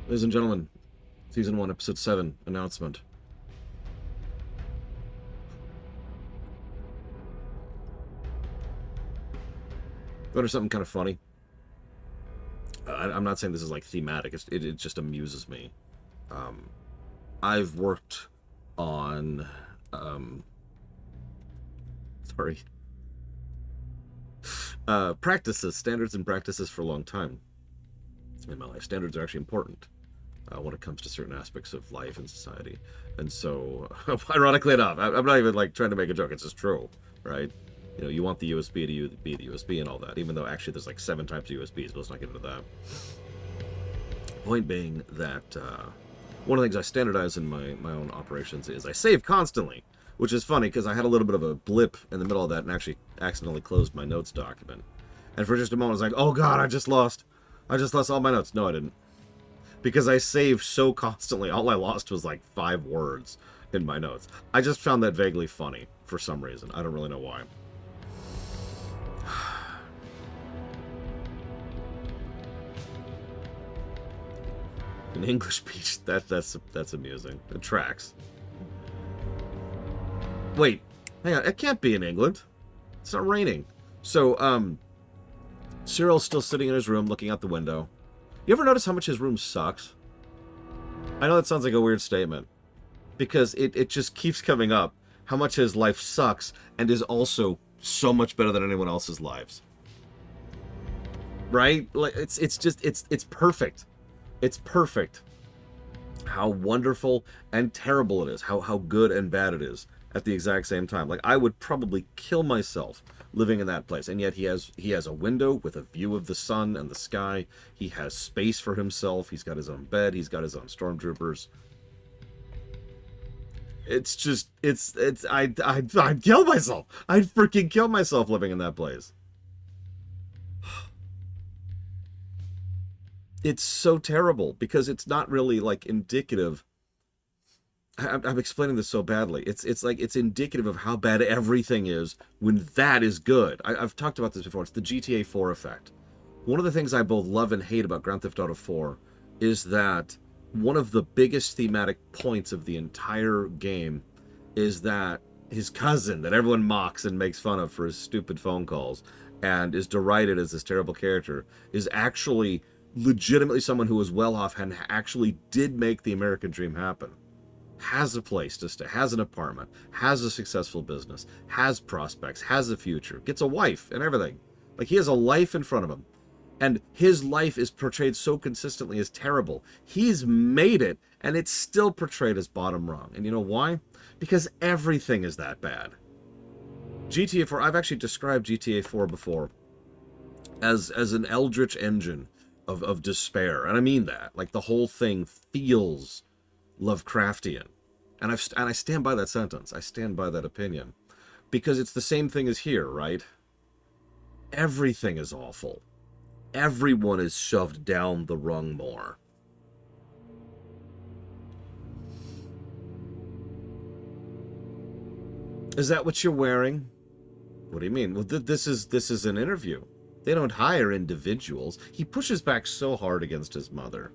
Ladies and gentlemen, Season 1, Episode 7, announcement. What something kind of funny? I'm not saying this is like thematic, it just amuses me. I've worked on, standards and practices for a long time in my life. Standards are actually important when it comes to certain aspects of life and society. And so, ironically enough, I'm not even like trying to make a joke, it's just true, right? You know, you want the USB to be the USB and all that, even though actually there's like 7 types of USBs, but let's not get into that. Point being that one of the things I standardize in my own operations is I save constantly, which is funny because I had a little bit of a blip in the middle of that and actually accidentally closed my notes document. And for just a moment I was like, oh god, I just lost all my notes. No, I didn't. Because I saved so constantly, all I lost was like 5 words in my notes. I just found that vaguely funny for some reason. I don't really know why. An English beach, that's amusing. It tracks. Wait, hang on, it can't be in England. It's not raining. So, Syril's still sitting in his room looking out the window. You ever notice how much his room sucks? I know that sounds like a weird statement, because it just keeps coming up how much his life sucks and is also so much better than anyone else's lives. Right? Like it's perfect. It's perfect how wonderful and terrible it is, how good and bad it is at the exact same time. Like, I would probably kill myself living in that place, and yet he has a window with a view of the sun and the sky. He has space for himself. He's got his own bed. He's got his own stormtroopers. It's just, I'd kill myself. I'd freaking kill myself living in that place. It's so terrible because it's not really like indicative. I'm explaining this so badly. It's like it's indicative of how bad everything is when that is good. I've talked about this before. It's the GTA 4 effect. One of the things I both love and hate about Grand Theft Auto 4 is that one of the biggest thematic points of the entire game is that his cousin, that everyone mocks and makes fun of for his stupid phone calls and is derided as this terrible character, is actually legitimately someone who was well off and actually did make the American dream happen. Has a place to stay, has an apartment, has a successful business, has prospects, has a future, gets a wife and everything. Like, he has a life in front of him. And his life is portrayed so consistently as terrible. He's made it, and it's still portrayed as bottom rung. And you know why? Because everything is that bad. GTA 4, I've actually described GTA 4 before as an eldritch engine of despair, and I mean that. Like, the whole thing feels Lovecraftian, and I stand by that sentence. I stand by that opinion, because it's the same thing as here, right? Everything is awful. Everyone is shoved down the rung more. Is that what you're wearing? What do you mean? Well, this is an interview. They don't hire individuals. He pushes back so hard against his mother.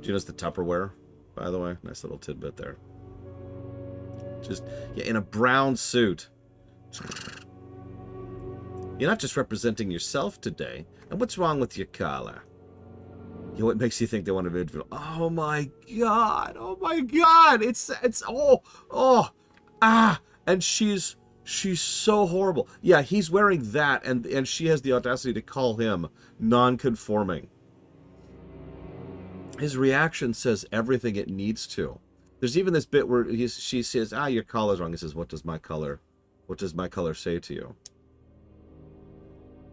Do you notice the Tupperware, by the way? Nice little tidbit there. Just, yeah, in a brown suit. You're not just representing yourself today. And what's wrong with your collar? You know, what makes you think they want to be? Oh my god! Oh my god! It's and she's so horrible. Yeah, he's wearing that, and she has the audacity to call him non-conforming. His reaction says everything it needs to. There's even this bit where she says, your collar's wrong. He says, what does my color say to you?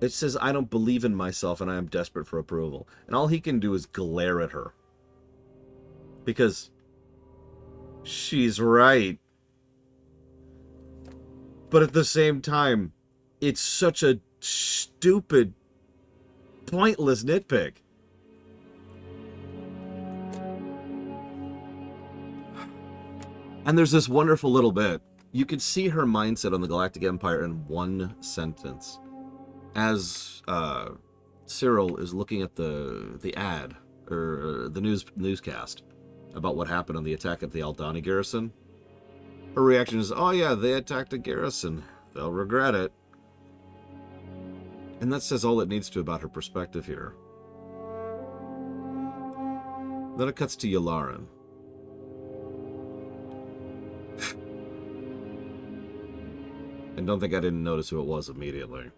It says, I don't believe in myself and I am desperate for approval. And all he can do is glare at her. Because she's right. But at the same time, it's such a stupid, pointless nitpick. And there's this wonderful little bit. You could see her mindset on the Galactic Empire in one sentence. As Syril is looking at the ad or the newscast about what happened on the attack at the Aldani garrison. Her reaction is, oh yeah, they attacked a garrison. They'll regret it. And that says all it needs to about her perspective here. Then it cuts to Yularen. And don't think I didn't notice who it was immediately.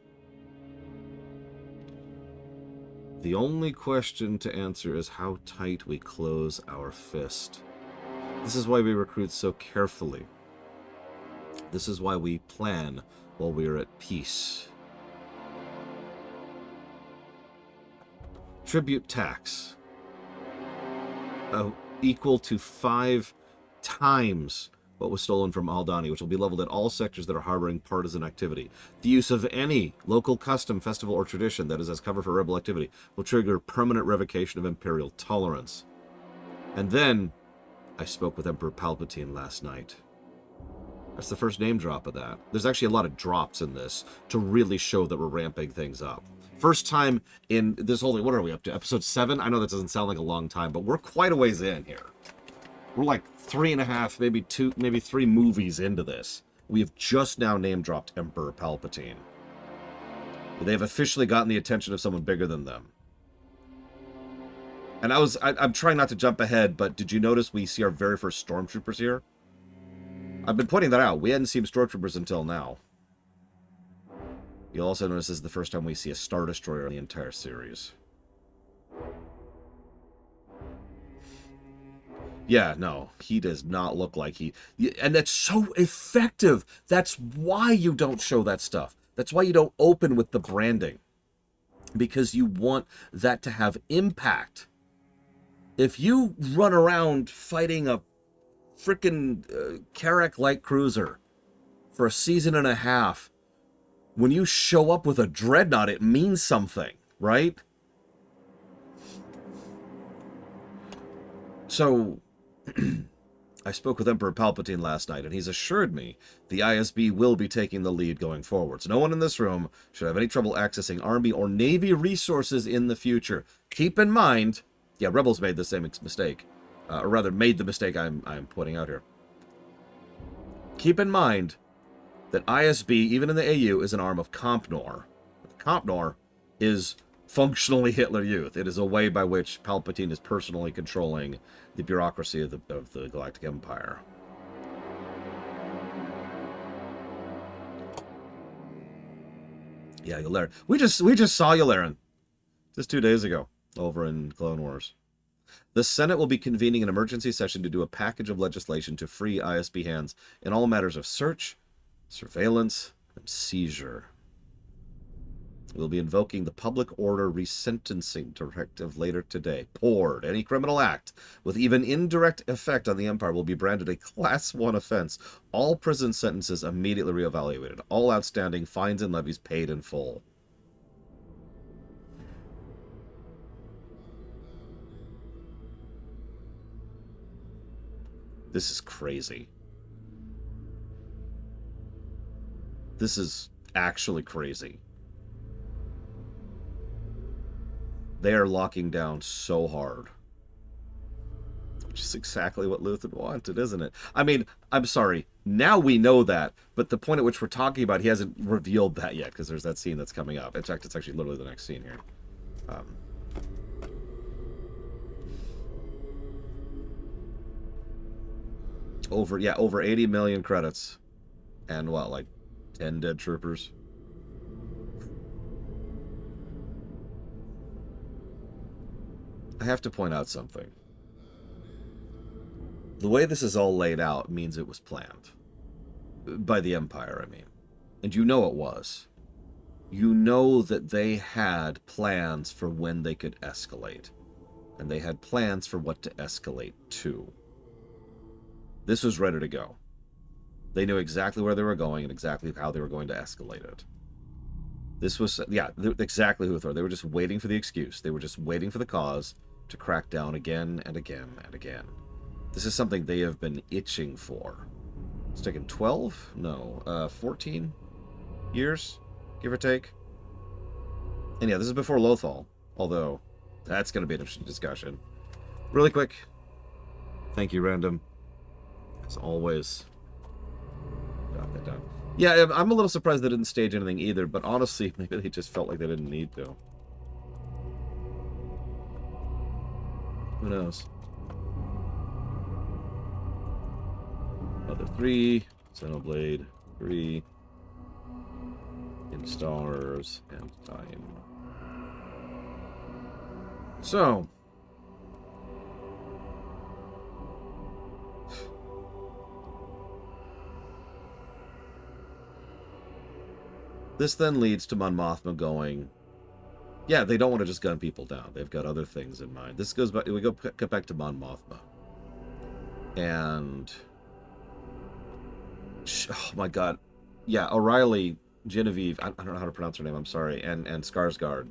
The only question to answer is how tight we close our fist. This is why we recruit so carefully. This is why we plan while we are at peace. Tribute tax. Equal to 5 times what was stolen from Aldani, which will be leveled at all sectors that are harboring partisan activity. The use of any local custom, festival, or tradition that is as cover for rebel activity will trigger permanent revocation of Imperial tolerance. And then, I spoke with Emperor Palpatine last night. That's the first name drop of that. There's actually a lot of drops in this to really show that we're ramping things up. First time in this whole thing, what are we up to? Episode 7? I know that doesn't sound like a long time, but we're quite a ways in here. We're like 3.5, maybe 2, maybe 3 movies into this. We have just now name-dropped Emperor Palpatine. They've officially gotten the attention of someone bigger than them. And I'm trying not to jump ahead, but did you notice we see our very first stormtroopers here? I've been pointing that out. We hadn't seen stormtroopers until now. You'll also notice this is the first time we see a Star Destroyer in the entire series. Yeah, no, he does not look like he... And that's so effective. That's why you don't show that stuff. That's why you don't open with the branding. Because you want that to have impact. If you run around fighting a frickin' Carrack light cruiser for a season and a half, when you show up with a dreadnought, it means something, right? So... I spoke with Emperor Palpatine last night, and he's assured me the ISB will be taking the lead going forward. So no one in this room should have any trouble accessing Army or Navy resources in the future. Keep in mind, yeah, Rebels made the same mistake. Or rather, made the mistake I'm pointing out here. Keep in mind that ISB, even in the AU, is an arm of Comp Nor. Comp Nor is functionally Hitler Youth. It is a way by which Palpatine is personally controlling the bureaucracy of the Galactic Empire. Yeah, Yularen. We just saw Yularen just 2 days ago over in Clone Wars. The Senate will be convening an emergency session to do a package of legislation to free ISB hands in all matters of search, surveillance, and seizure. We'll be invoking the Public Order Resentencing Directive later today. Poured. Any criminal act with even indirect effect on the Empire will be branded a Class 1 offense. All prison sentences immediately reevaluated. All outstanding fines and levies paid in full. This is crazy. This is actually crazy. They are locking down so hard. Which is exactly what Luthen wanted, isn't it? I mean, I'm sorry. Now we know that, but the point at which we're talking about, he hasn't revealed that yet, because there's that scene that's coming up. In fact, it's actually literally the next scene here. Over 80 million credits. And what, like 10 dead troopers? I have to point out something. The way this is all laid out means it was planned. By the Empire, I mean. And you know it was. You know that they had plans for when they could escalate. And they had plans for what to escalate to. This was ready to go. They knew exactly where they were going and exactly how they were going to escalate it. This was, yeah, exactly who they were just waiting for the excuse. They were just waiting for the cause to crack down again and again and again. This is something they have been itching for. It's taken 12? No, 14 years, give or take. And yeah, this is before Lothal, although That's going to be an interesting discussion. Really quick. Thank you, Random. As always. Jot that down. Yeah, I'm a little surprised they didn't stage anything either, but honestly, maybe they just felt like they didn't need to. Who knows? Another 3. Xenoblade 3. In stars and time. So. This then leads to Mon Mothma going, yeah, they don't want to just gun people down. They've got other things in mind. This goes back, we get back to Mon Mothma. And, oh my god. Yeah, O'Reilly, Genevieve, I don't know how to pronounce her name, I'm sorry, and Skarsgård.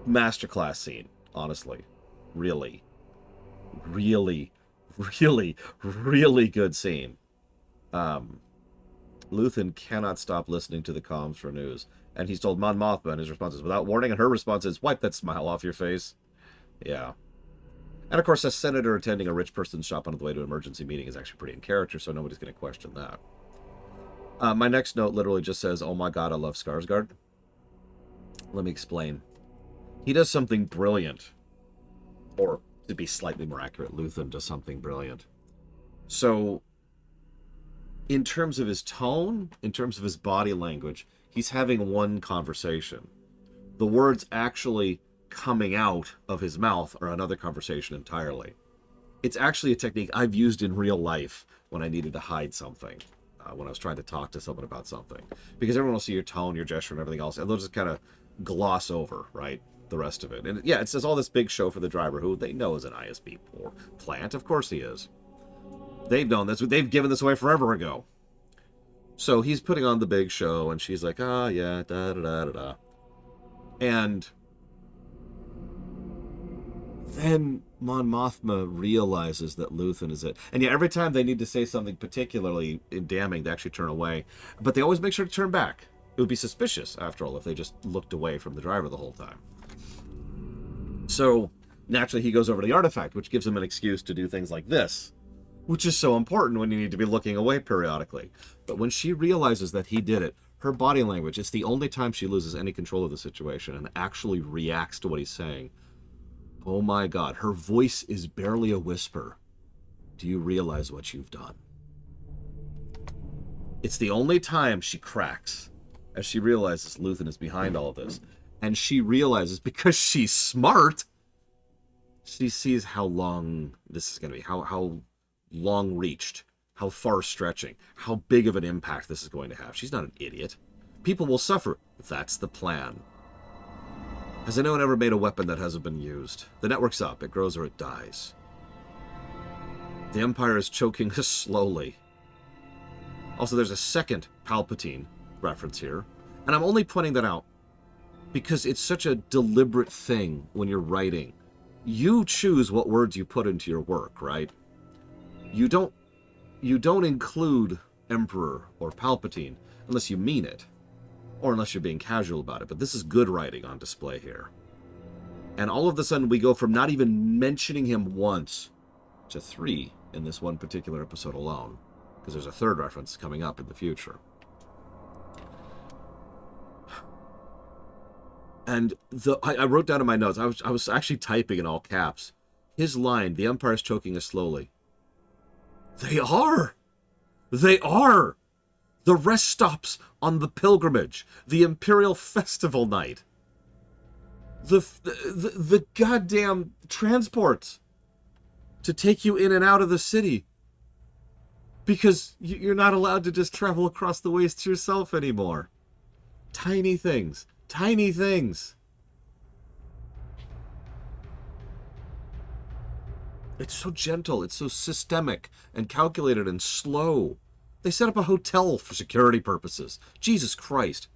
Masterclass scene, honestly. Really. Really, really, really good scene. Luthen cannot stop listening to the comms for news. And he's told Mon Mothma, and his response is without warning, and her response is, wipe that smile off your face. Yeah. And of course, a senator attending a rich person's shop on the way to an emergency meeting is actually pretty in character, so nobody's going to question that. My next note literally just says, oh my god, I love Skarsgård. Let me explain. He does something brilliant. Or, to be slightly more accurate, Luthen does something brilliant. So, in terms of his tone, in terms of his body language, he's having one conversation. The words actually coming out of his mouth are another conversation entirely. It's actually a technique I've used in real life when I needed to hide something, when I was trying to talk to someone about something. Because everyone will see your tone, your gesture, and everything else, and they'll just kind of gloss over, right, the rest of it. And yeah, it says all this big show for the driver, who they know is an ISB plant. Of course he is. They've known this. They've given this away forever ago. So he's putting on the big show, and she's like, ah, yeah, da-da-da-da-da. And then Mon Mothma realizes that Luthen is it. And yeah, every time they need to say something particularly damning, they actually turn away. But they always make sure to turn back. It would be suspicious, after all, if they just looked away from the driver the whole time. So, naturally, he goes over to the artifact, which gives him an excuse to do things like this, which is so important when you need to be looking away periodically. But when she realizes that he did it, her body language, it's the only time she loses any control of the situation and actually reacts to what he's saying. Oh my god, her voice is barely a whisper. Do you realize what you've done? It's the only time she cracks as she realizes Luthen is behind all of this. And she realizes, because she's smart, she sees how long this is going to be, how long-reached, how far-stretching, how big of an impact this is going to have. She's not an idiot. People will suffer. That's the plan. Has anyone ever made a weapon that hasn't been used? The network's up. It grows or it dies. The Empire is choking us slowly. Also, there's a second Palpatine reference here. And I'm only pointing that out because it's such a deliberate thing when you're writing. You choose what words you put into your work, right? You don't include Emperor or Palpatine unless you mean it, or unless you're being casual about it. But this is good writing on display here. And all of a sudden we go from not even mentioning him once to 3 in this one particular episode alone, because there's a third reference coming up in the future. And I wrote down in my notes, I was actually typing in all caps, his line, the Empire's choking us slowly. They are! They are! The rest stops on the pilgrimage, the Imperial festival night, the goddamn transports to take you in and out of the city, because you're not allowed to just travel across the waste yourself anymore. Tiny things. Tiny things. It's so gentle. It's so systemic and calculated and slow. They set up a hotel for security purposes. Jesus Christ.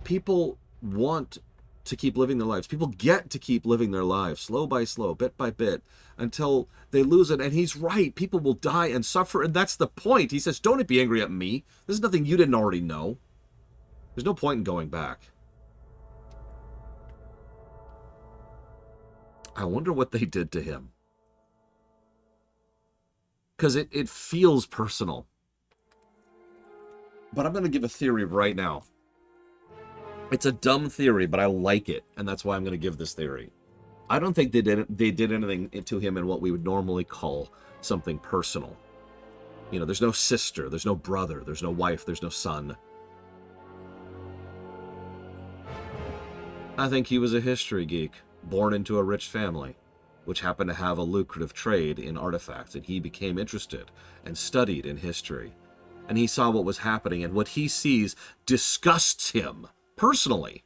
People want to keep living their lives. People get to keep living their lives, slow by slow, bit by bit, until they lose it. And he's right. People will die and suffer, and that's the point. He says, don't be angry at me. This is nothing you didn't already know. There's no point in going back. I wonder what they did to him. Because it feels personal. But I'm going to give a theory right now. It's a dumb theory, but I like it, and that's why I'm going to give this theory. I don't think they did anything to him in what we would normally call something personal. You know, there's no sister, there's no brother, there's no wife, there's no son. I think he was a history geek, born into a rich family, which happened to have a lucrative trade in artifacts, and he became interested and studied in history. And he saw what was happening, and what he sees disgusts him personally,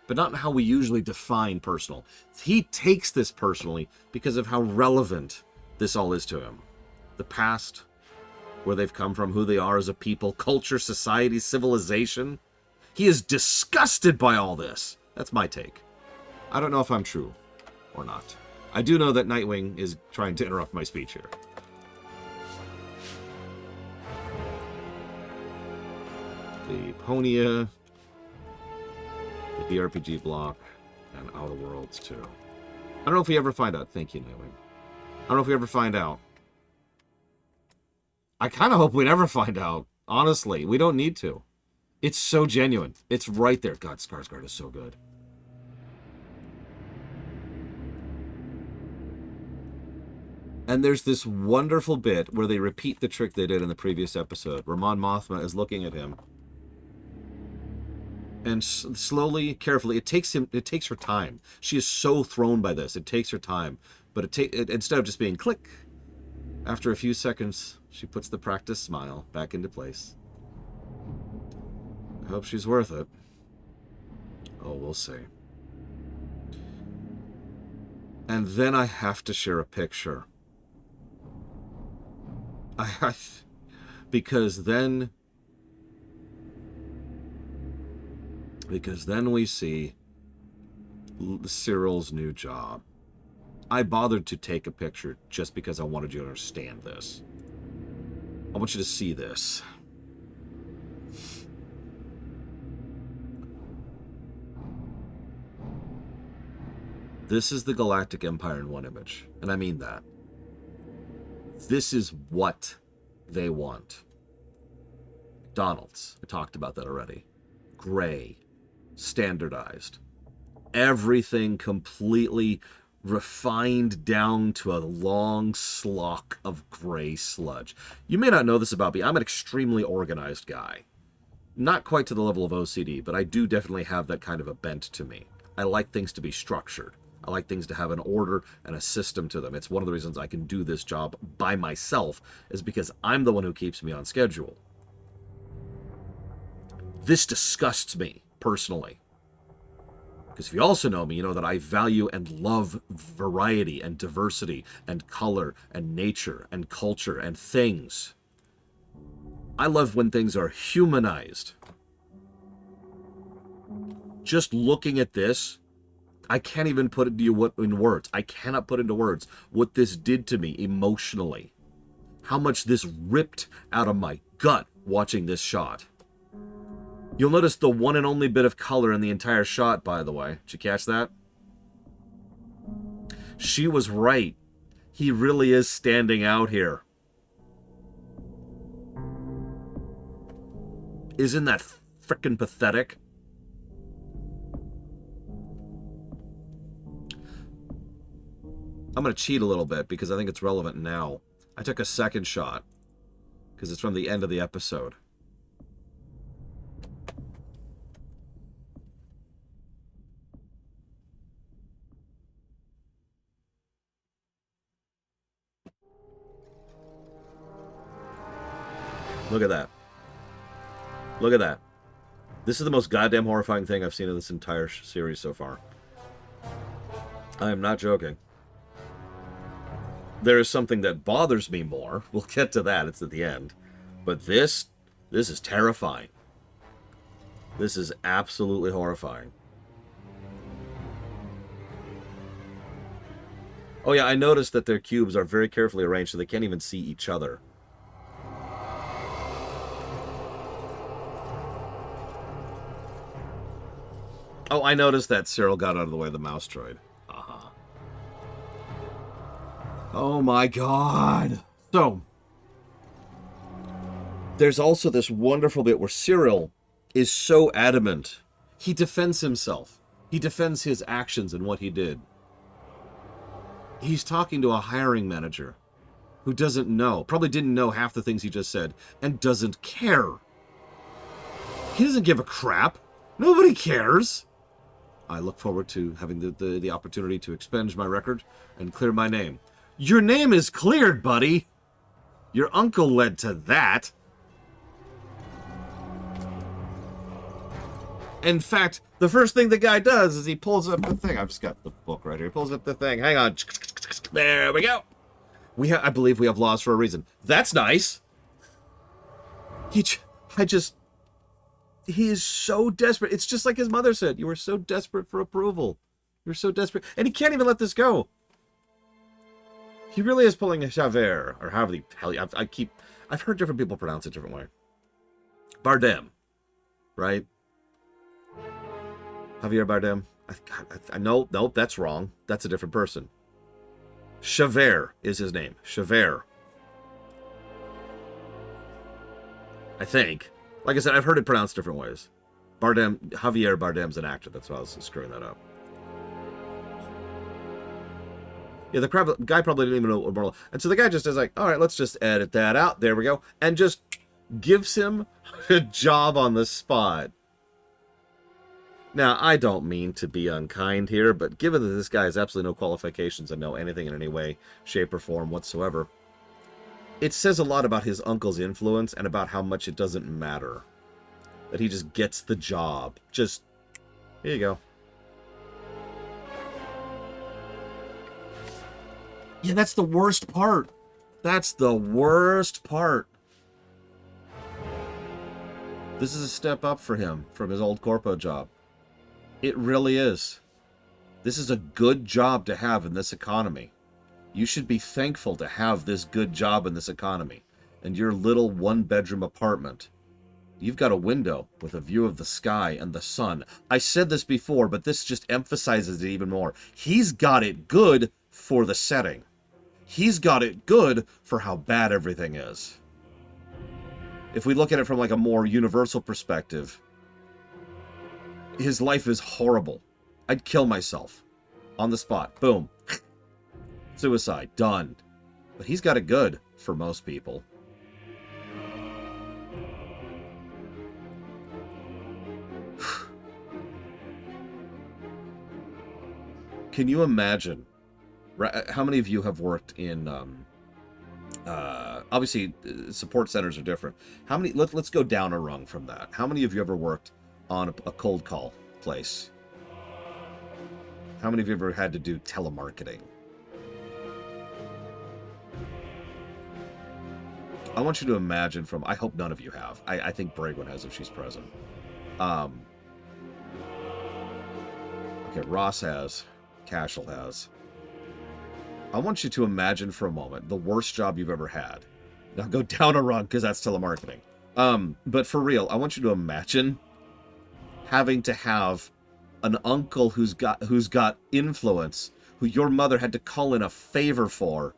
but not how we usually define personal. He takes this personally because of how relevant this all is to him. The past, where they've come from, who they are as a people, culture, society, civilization. He is disgusted by all this. That's my take. I don't know if I'm true or not. I do know that Nightwing is trying to interrupt my speech here. The Ponia, the RPG block, and Outer Worlds too. I don't know if we ever find out. Thank you, Nightwing. I don't know if we ever find out. I kind of hope we never find out. Honestly, we don't need to. It's so genuine. It's right there. God, Skarsgård is so good. And there's this wonderful bit where they repeat the trick they did in the previous episode, where Mon Mothma is looking at him. And slowly, carefully, it takes her time. She is so thrown by this. It takes her time. But instead of just being click, after a few seconds, she puts the practice smile back into place. I hope she's worth it. Oh, we'll see. And then I have to share a picture. Because then we see Syril's new job. I bothered to take a picture just because I wanted you to understand this. I want you to see this. This is the Galactic Empire in one image, and I mean that. This is what they want. McDonald's, I talked about that already. Gray, standardized. Everything completely refined down to a long slock of gray sludge. You may not know this about me. I'm an extremely organized guy. Not quite to the level of OCD, but I do definitely have that kind of a bent to me. I like things to be structured. I like things to have an order and a system to them. It's one of the reasons I can do this job by myself, is because I'm the one who keeps me on schedule. This disgusts me, personally. Because if you also know me, you know that I value and love variety and diversity and color and nature and culture and things. I love when things are humanized. Just looking at this, I can't even put it to you in words. I cannot put into words what this did to me emotionally. How much this ripped out of my gut watching this shot. You'll notice the one and only bit of color in the entire shot, by the way. Did you catch that? She was right. He really is standing out here. Isn't that frickin' pathetic? I'm going to cheat a little bit because I think it's relevant now. I took a second shot because it's from the end of the episode. Look at that. Look at that. This is the most goddamn horrifying thing I've seen in this entire series so far. I am not joking. There is something that bothers me more. We'll get to that. It's at the end. But this is terrifying. This is absolutely horrifying. Oh yeah, I noticed that their cubes are very carefully arranged so they can't even see each other. Oh, I noticed that Syril got out of the way of the mouse droid. Uh-huh. Oh my god. So, there's also this wonderful bit where Syril is so adamant. He defends himself. He defends his actions and what he did. He's talking to a hiring manager who doesn't know, probably didn't know half the things he just said, and doesn't care. He doesn't give a crap. Nobody cares. I look forward to having the opportunity to expunge my record and clear my name. Your name is cleared, buddy. Your uncle led to that. In fact, the first thing the guy does is he pulls up the thing. I've just got the book right here. He pulls up the thing. Hang on. There we go. I believe we have laws for a reason. That's nice. He is so desperate. It's just like his mother said. You were so desperate for approval. You're so desperate. And he can't even let this go. He really is pulling a Javert, or however the hell I've heard different people pronounce it a different way. Bardem, right? Javier Bardem. No, that's wrong. That's a different person. Javert is his name. Javert. I think. Like I said, I've heard it pronounced different ways. Javier Bardem's an actor. That's why I was screwing that up. Yeah, the guy probably didn't even know what Marla. And so the guy just is like, all right, let's just edit that out. There we go. And just gives him a job on the spot. Now, I don't mean to be unkind here, but given that this guy has absolutely no qualifications and know anything in any way, shape, or form whatsoever, it says a lot about his uncle's influence and about how much it doesn't matter. That he just gets the job. Just, here you go. Yeah, that's the worst part. That's the worst part. This is a step up for him from his old corpo job. It really is. This is a good job to have in this economy. You should be thankful to have this good job in this economy. And your little one-bedroom apartment. You've got a window with a view of the sky and the sun. I said this before, but this just emphasizes it even more. He's got it good for the setting. He's got it good for how bad everything is. If we look at it from like a more universal perspective, his life is horrible. I'd kill myself. On the spot. Boom. Suicide. Done. But he's got it good for most people. Can you imagine? How many of you have worked in... obviously, support centers are different. How many... Let's go down a rung from that. How many of you ever worked on a cold call place? How many of you ever had to do telemarketing? I want you to imagine from... I hope none of you have. I think Bragwin has if she's present. Okay, Ross has. Cashel has. I want you to imagine for a moment the worst job you've ever had. Now go down a rung because that's telemarketing. But for real, I want you to imagine having to have an uncle who's got influence, who your mother had to call in a favor for,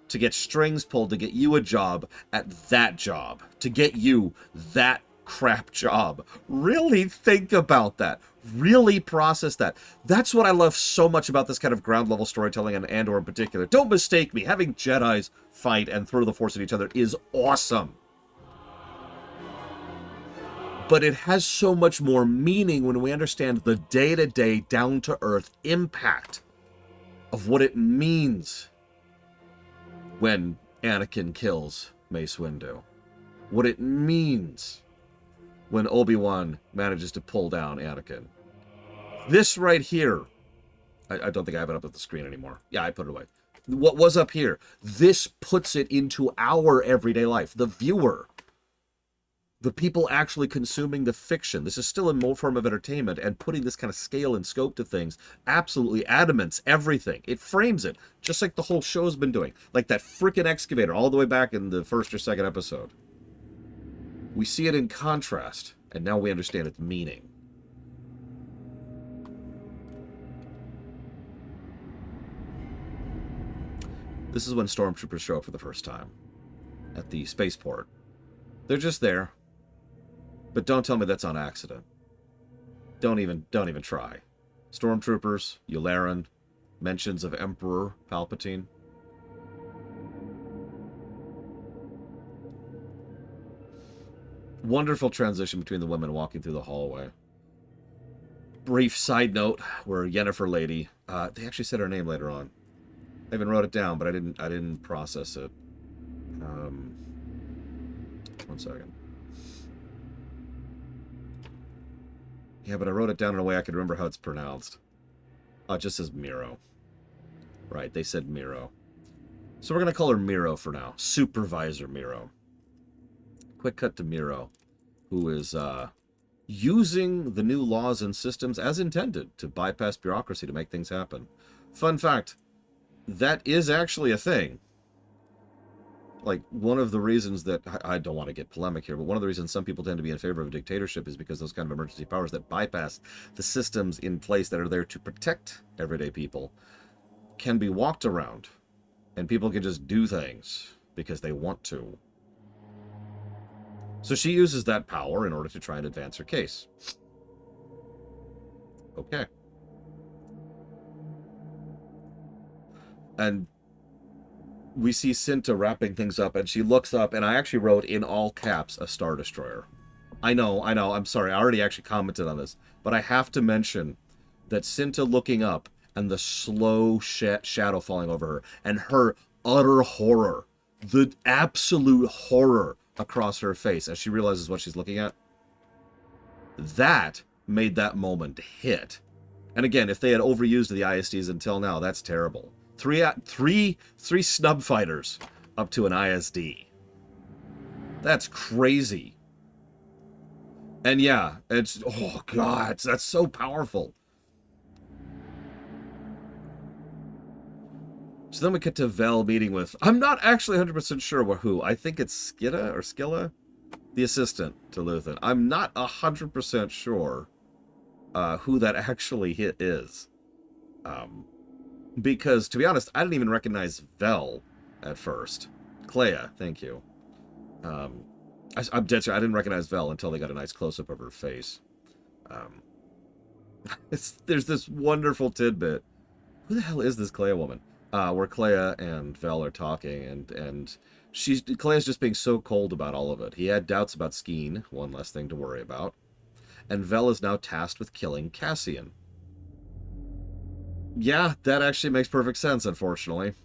to get strings pulled to get you a job at that job, to get you that crap job. Really think about that. Really process that. That's what I love so much about this kind of ground level storytelling, and Andor in particular. Don't mistake me. Having Jedis fight and throw the Force at each other is awesome. But it has so much more meaning when we understand the day-to-day, down-to-earth impact of what it means when Anakin kills Mace Windu. What it means when Obi-Wan manages to pull down Anakin. This right here, I don't think I have it up at the screen anymore. Yeah, I put it away. What was up here, this puts it into our everyday life. The viewer, the people actually consuming the fiction. This is still a more form of entertainment, and putting this kind of scale and scope to things absolutely adamants everything. It frames it, just like the whole show's been doing. Like that freaking excavator all the way back in the first or second episode. We see it in contrast, and now we understand its meaning. This is when stormtroopers show up for the first time at the spaceport. They're just there. But don't tell me that's on accident. Don't even try. Stormtroopers, Yularen, mentions of Emperor Palpatine. Wonderful transition between the women walking through the hallway. Brief side note where Yennefer lady, they actually said her name later on. I even wrote it down, but I didn't process it. One second. Yeah, but I wrote it down in a way I could remember how it's pronounced. Oh, it just says Miro. Right, they said Miro. So we're going to call her Miro for now. Supervisor Miro. Quick cut to Miro, who is using the new laws and systems as intended to bypass bureaucracy to make things happen. Fun fact, that is actually a thing. Like, one of the reasons that, I don't want to get polemic here, but one of the reasons some people tend to be in favor of a dictatorship is because those kind of emergency powers that bypass the systems in place that are there to protect everyday people can be walked around. And people can just do things because they want to. So she uses that power in order to try and advance her case. Okay. And we see Cinta wrapping things up, and she looks up, and I actually wrote in all caps, a Star Destroyer. I know, I'm sorry, I already actually commented on this, but I have to mention that Cinta looking up, and the slow shadow falling over her, and her utter horror, the absolute horror across her face as she realizes what she's looking at, that made that moment hit. And again, if they had overused the ISDs until now, that's terrible. Three snub fighters up to an ISD. That's crazy. And yeah, it's, oh god, that's so powerful. So then we get to Vel meeting with, I'm not actually 100% sure who. I think it's Skilla, the assistant to Luthen. I'm not 100% sure who that actually is. Because, to be honest, I didn't even recognize Vel at first. Clea, thank you. I'm dead sure I didn't recognize Vel until they got a nice close-up of her face. There's this wonderful tidbit. Who the hell is this Clea woman? Where Clea and Vel are talking, and Clea's just being so cold about all of it. He had doubts about Skeen, one less thing to worry about. And Vel is now tasked with killing Cassian. Yeah, that actually makes perfect sense, unfortunately.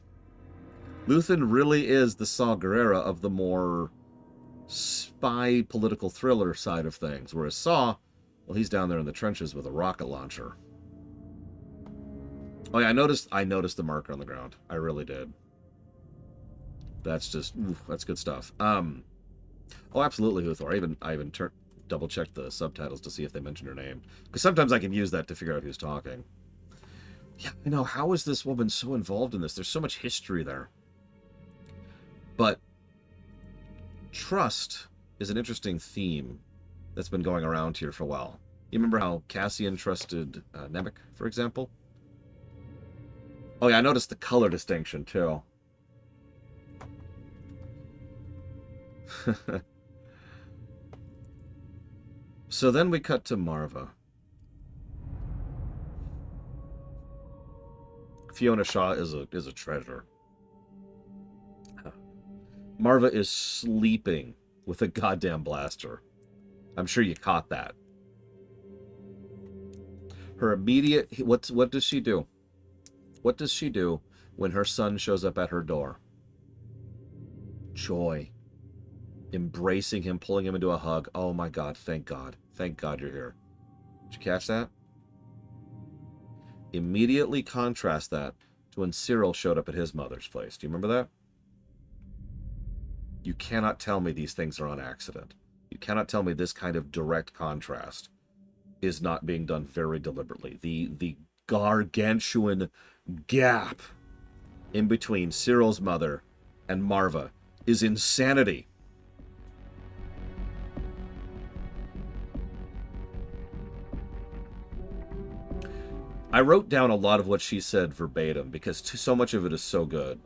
Luthen really is the Saw Gerrera of the more spy political thriller side of things, whereas Saw, well, he's down there in the trenches with a rocket launcher. Oh yeah, I noticed the marker on the ground. I really did. That's just, that's good stuff. Oh, absolutely, Huthor. I even double-checked the subtitles to see if they mentioned her name. Because sometimes I can use that to figure out who's talking. Yeah, I know, how is this woman so involved in this? There's so much history there. But trust is an interesting theme that's been going around here for a while. You remember how Cassian trusted Nemec, for example? Oh yeah, I noticed the color distinction, too. So then we cut to Maarva. Fiona Shaw is a treasure. Maarva is sleeping with a goddamn blaster. I'm sure you caught that. Her immediate... What does she do? What does she do when her son shows up at her door? Joy. Embracing him, pulling him into a hug. Oh my god, thank God. Thank God you're here. Did you catch that? Immediately contrast that to when Syril showed up at his mother's place. Do you remember that? You cannot tell me these things are on accident. You cannot tell me this kind of direct contrast is not being done very deliberately. The gargantuan gap in between Syril's mother and Maarva is insanity. I wrote down a lot of what she said verbatim because so much of it is so good.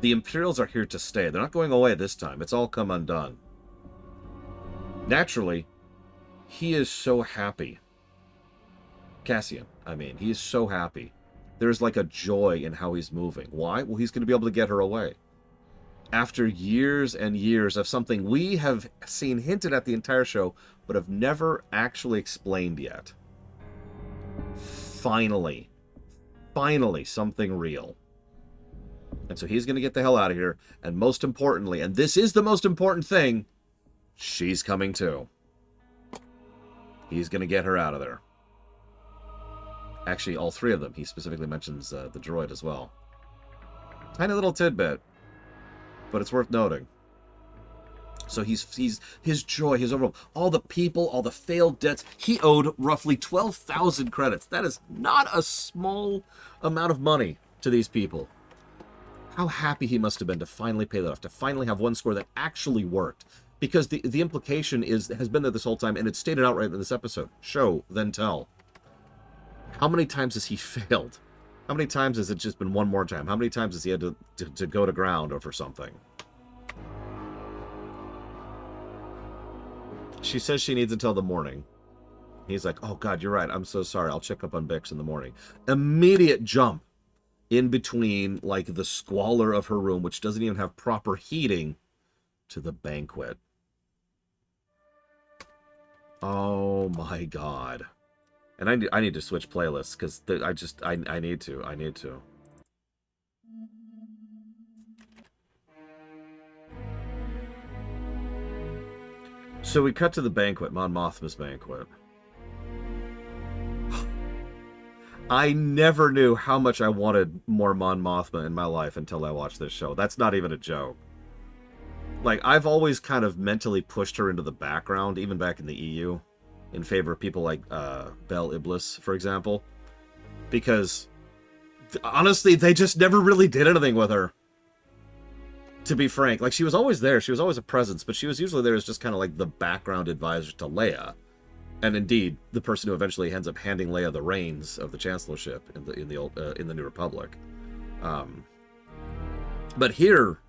The Imperials are here to stay. They're not going away this time. It's all come undone. Naturally, he is so happy. Cassian, I mean, he is so happy. There's like a joy in how he's moving. Why? Well, he's going to be able to get her away. After years and years of something we have seen hinted at the entire show, but have never actually explained yet. Finally, something real. And so he's going to get the hell out of here. And most importantly, and this is the most important thing, she's coming too. He's going to get her out of there. Actually, all three of them. He specifically mentions the droid as well. Tiny little tidbit, but it's worth noting. So his joy, his overall, all the people, all the failed debts. He owed roughly 12,000 credits. That is not a small amount of money to these people. How happy he must have been to finally pay that off, to finally have one score that actually worked. Because the implication has been there this whole time, and it's stated outright in this episode. Show, then tell. How many times has he failed? How many times has it just been one more time? How many times has he had to go to ground over something? She says she needs until the morning. He's like, oh God, you're right. I'm so sorry. I'll check up on Bix in the morning. Immediate jump in between, like, the squalor of her room, which doesn't even have proper heating, to the banquet. Oh my God. And I need to switch playlists, because I need to. So we cut to the banquet, Mon Mothma's banquet. I never knew how much I wanted more Mon Mothma in my life until I watched this show. That's not even a joke. Like, I've always kind of mentally pushed her into the background, even back in the EU, in favor of people like Bel Iblis, for example. Because, honestly, they just never really did anything with her. To be frank, like, she was always there. She was always a presence, but she was usually there as just kind of like the background advisor to Leia. And indeed, the person who eventually ends up handing Leia the reins of the chancellorship in the New Republic. But here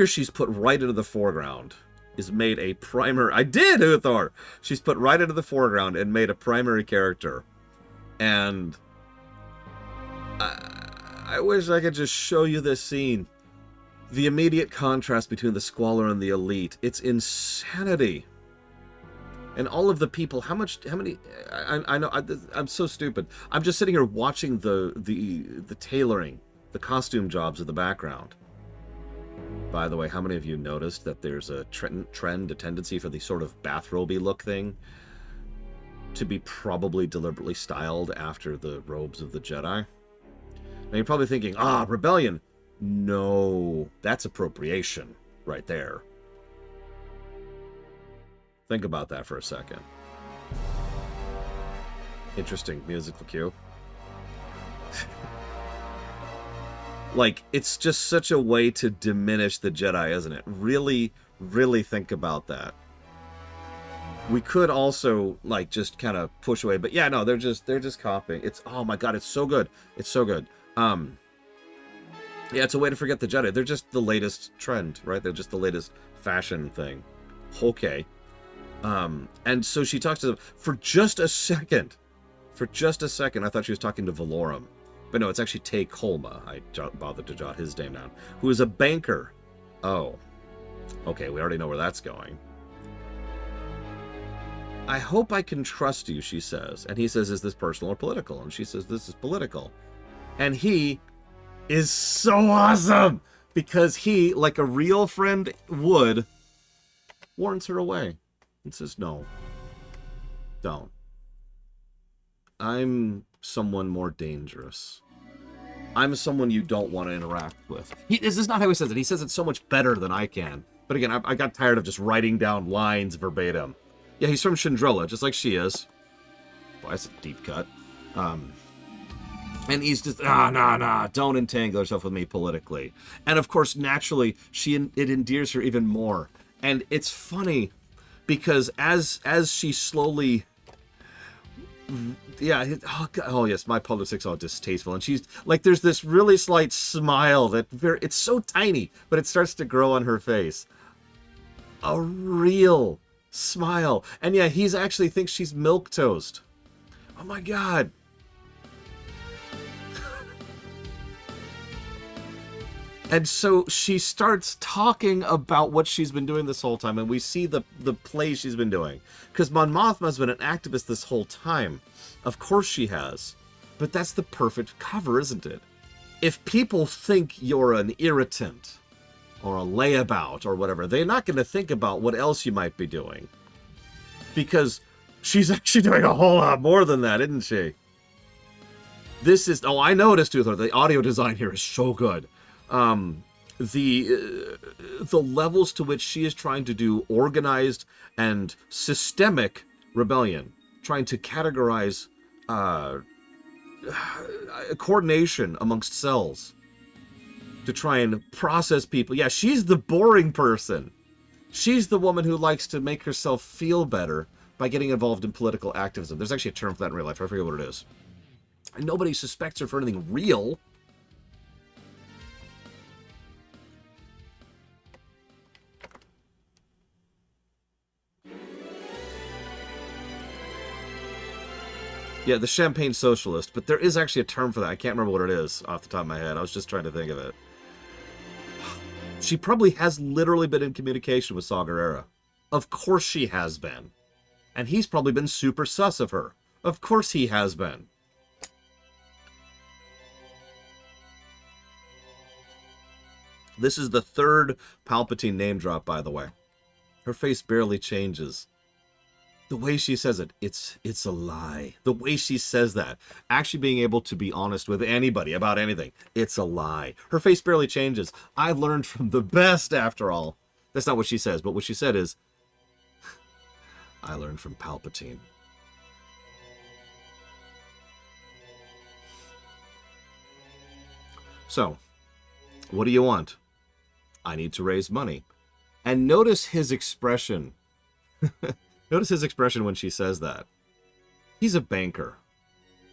she's put right into the foreground. Is made a primary... I did, Uthor! She's put right into the foreground and made a primary character. And I wish I could just show you this scene. The immediate contrast between the squalor and the elite. It's insanity. And all of the people, how many... I know, I'm so stupid. I'm just sitting here watching the tailoring, the costume jobs in the background. By the way, how many of you noticed that there's a trend, a tendency for the sort of bathrobe-y look thing to be probably deliberately styled after the robes of the Jedi? Now you're probably thinking, rebellion. No, that's appropriation right there. Think about that for a second. Interesting musical cue. Like, it's just such a way to diminish the Jedi, isn't it? Really, really think about that. We could also, like, just kind of push away, but yeah, no, they're just copying. It's, oh my God, it's so good. It's so good. Yeah, it's a way to forget the Jedi. They're just the latest trend, right? They're just the latest fashion thing. Okay. And so she talks to them for just a second. For just a second, I thought she was talking to Valorum. But no, it's actually Tay Kolma. I bothered to jot his name down. Who is a banker. Oh. Okay, we already know where that's going. I hope I can trust you, she says. And he says, is this personal or political? And she says, this is political. And he is so awesome! Because he, like a real friend would, warns her away. And says, no. Don't. I'm someone more dangerous. I'm someone you don't want to interact with. This is not how he says it. He says it so much better than I can. But again, I got tired of just writing down lines verbatim. Yeah, he's from Chandrilla, just like she is. Boy, that's a deep cut. And he's just, nah, don't entangle yourself with me politically. And of course, naturally, it endears her even more. And it's funny, because as she slowly Yeah, oh yes, my politics are distasteful. And she's like, there's this really slight smile it's so tiny, but it starts to grow on her face. A real smile. And yeah, he's actually thinks she's milquetoast. Oh my God. And so she starts talking about what she's been doing this whole time, and we see the play she's been doing. Because Mon Mothma has been an activist this whole time. Of course she has. But that's the perfect cover, isn't it? If people think you're an irritant, or a layabout, or whatever, they're not going to think about what else you might be doing. Because she's actually doing a whole lot more than that, isn't she? This is... Oh, I noticed, too, though. The audio design here is so good. The levels to which she is trying to do organized and systemic rebellion, trying to categorize coordination amongst cells to try and process people. Yeah, she's the boring person. She's the woman who likes to make herself feel better by getting involved in political activism. There's actually a term for that in real life. I forget what it is. And nobody suspects her for anything real. Yeah, the champagne socialist, but there is actually a term for that. I can't remember what it is off the top of my head. I was just trying to think of it. She probably has literally been in communication with Saw Gerrera. Of course she has been. And he's probably been super sus of her. Of course he has been. This is the third Palpatine name drop, by the way. Her face barely changes. The way she says it, it's a lie. The way she says that, actually being able to be honest with anybody about anything, it's a lie. Her face barely changes. I've learned from the best, after all. That's not what she says, but what she said is, I learned from Palpatine. So, what do you want? I need to raise money. And notice his expression. Notice his expression when she says that. He's a banker.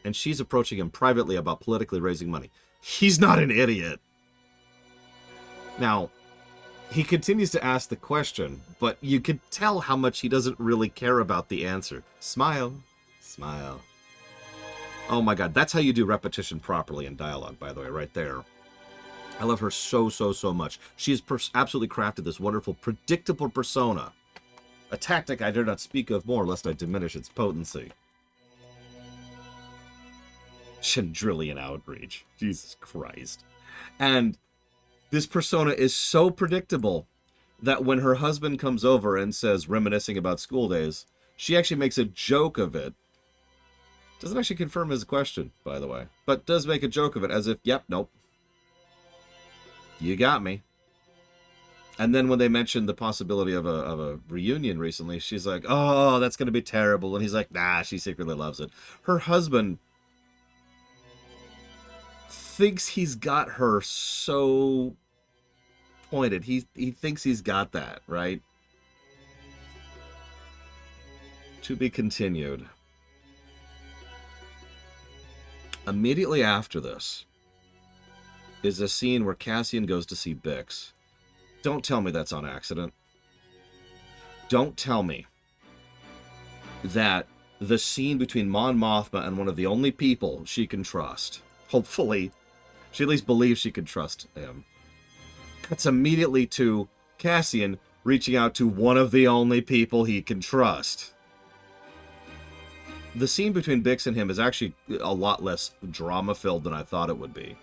And she's approaching him privately about politically raising money. He's not an idiot. Now, he continues to ask the question, but you could tell how much he doesn't really care about the answer. Smile. Smile. Oh my God, that's how you do repetition properly in dialogue, by the way, right there. I love her so much. She has absolutely crafted this wonderful, predictable persona. A tactic I dare not speak of more, lest I diminish its potency. Chandrillian outrage. Jesus Christ. And this persona is so predictable that when her husband comes over and says, reminiscing about school days, she actually makes a joke of it. Doesn't actually confirm his question, by the way. But does make a joke of it, as if, yep, nope. You got me. And then when they mentioned the possibility of a reunion recently, she's like, oh, that's going to be terrible. And he's like, nah, she secretly loves it. Her husband thinks he's got her so pointed. He thinks he's got that, right? To be continued. Immediately after this is a scene where Cassian goes to see Bix. Don't tell me that's on accident. Don't tell me that the scene between Mon Mothma and one of the only people she can trust, hopefully, she at least believes she can trust him, cuts immediately to Cassian reaching out to one of the only people he can trust. The scene between Bix and him is actually a lot less drama-filled than I thought it would be.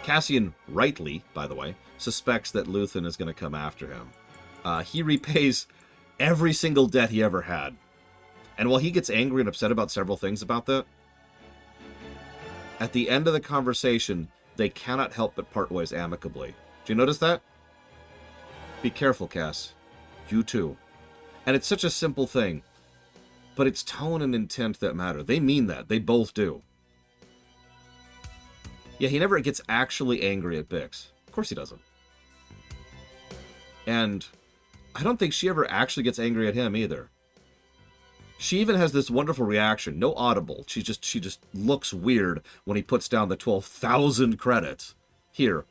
Cassian, rightly, by the way, suspects that Luthen is going to come after him. He repays every single debt he ever had. And while he gets angry and upset about several things about that, at the end of the conversation, they cannot help but part ways amicably. Do you notice that? Be careful, Cass. You too. And it's such a simple thing, but it's tone and intent that matter. They mean that. They both do. Yeah, he never gets actually angry at Bix. Of course he doesn't. And I don't think she ever actually gets angry at him either. She even has this wonderful reaction, no audible. She just looks weird when he puts down the 12,000 credits. Here,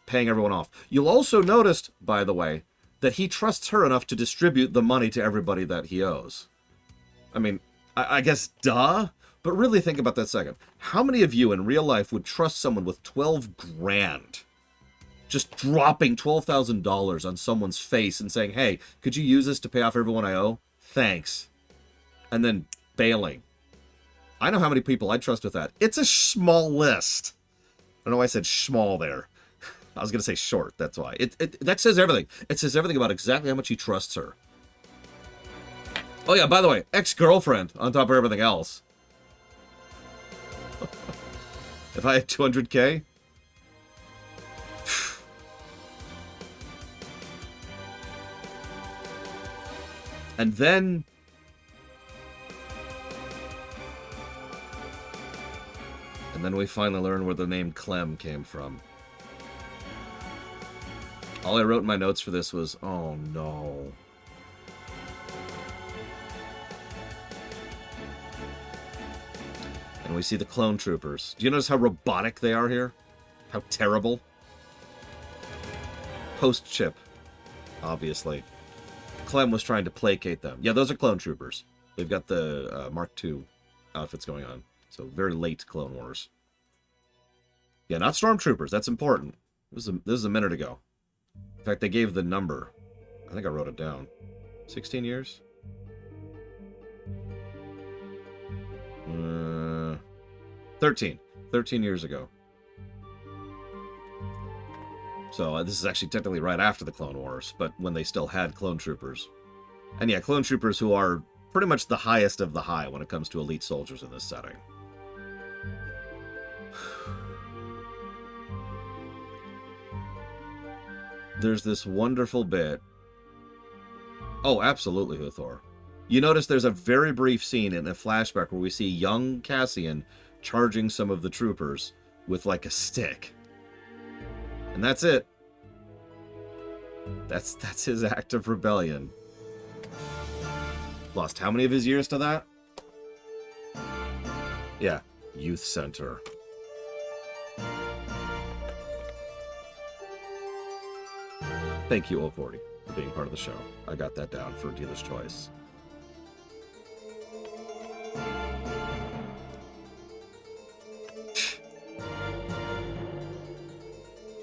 paying everyone off. You'll also notice, by the way, that he trusts her enough to distribute the money to everybody that he owes. I mean, I guess duh, but really think about that second. How many of you in real life would trust someone with 12 grand? Just dropping $12,000 on someone's face and saying, hey, could you use this to pay off everyone I owe? Thanks. And then bailing. I know how many people I trust with that. It's a small list. I don't know why I said small there. I was going to say short, that's why. That says everything. It says everything about exactly how much he trusts her. Oh yeah, by the way, ex-girlfriend on top of everything else. If I had 200K... And then... we finally learn where the name Clem came from. All I wrote in my notes for this was, oh no. And we see the clone troopers. Do you notice how robotic they are here? How terrible? Post-chip, obviously. Clem was trying to placate them. Yeah, those are clone troopers. They've got the Mark II outfits going on. So very late Clone Wars. Yeah, not stormtroopers. That's important. This is a minute ago. In fact, they gave the number. I think I wrote it down. 16 years? 13. 13 years ago. So this is actually technically right after the Clone Wars, but when they still had clone troopers. And yeah, clone troopers who are pretty much the highest of the high when it comes to elite soldiers in this setting. There's this wonderful bit. Oh, absolutely, Huthor. You notice there's a very brief scene in a flashback where we see young Cassian charging some of the troopers with like a stick. And that's it. That's his act of rebellion. Lost how many of his years to that? Yeah, youth center. Thank you, 040, for being part of the show. I got that down for Dealer's Choice.